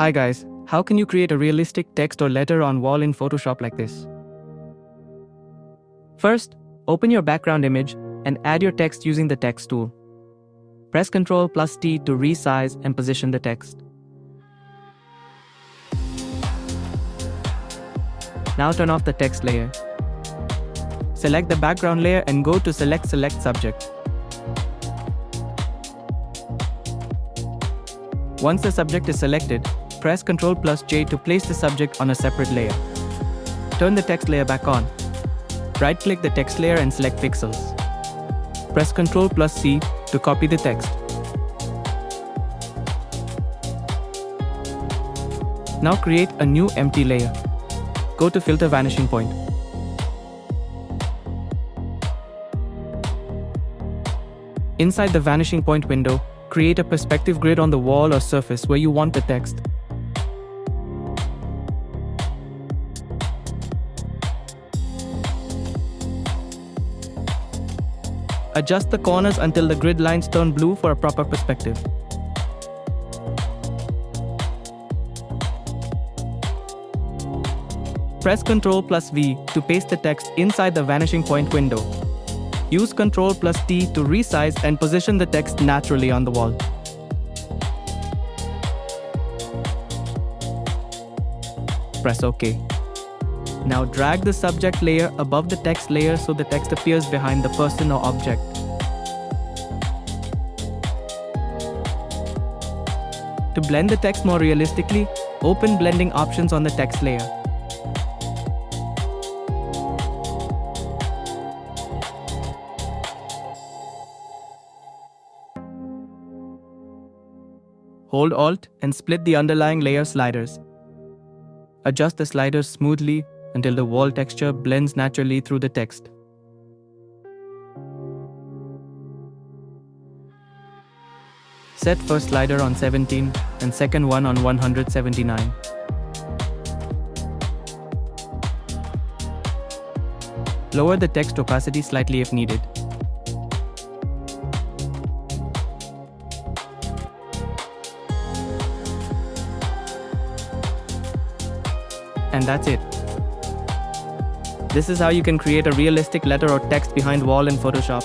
Hi guys, how can you create a realistic text or letter on wall in Photoshop like this? First, open your background image and add your text using the text tool. Press Ctrl+T to resize and position the text. Now turn off the text layer. Select the background layer and go to Select Subject. Once the subject is selected, press Ctrl+J to place the subject on a separate layer. Turn the text layer back on. Right-click the text layer and select Pixels. Press Ctrl+C to copy the text. Now create a new empty layer. Go to Filter Vanishing Point. Inside the Vanishing Point window, create a perspective grid on the wall or surface where you want the text. Adjust the corners until the grid lines turn blue for a proper perspective. Press Ctrl+V to paste the text inside the Vanishing Point window. Use Ctrl+T to resize and position the text naturally on the wall. Press OK. Now drag the subject layer above the text layer so the text appears behind the person or object. To blend the text more realistically, open blending options on the text layer. Hold Alt and split the underlying layer sliders. Adjust the sliders smoothly until the wall texture blends naturally through the text. Set first slider on 17 and second one on 179. Lower the text opacity slightly if needed. And that's it. This is how you can create a realistic letter or text behind wall in Photoshop.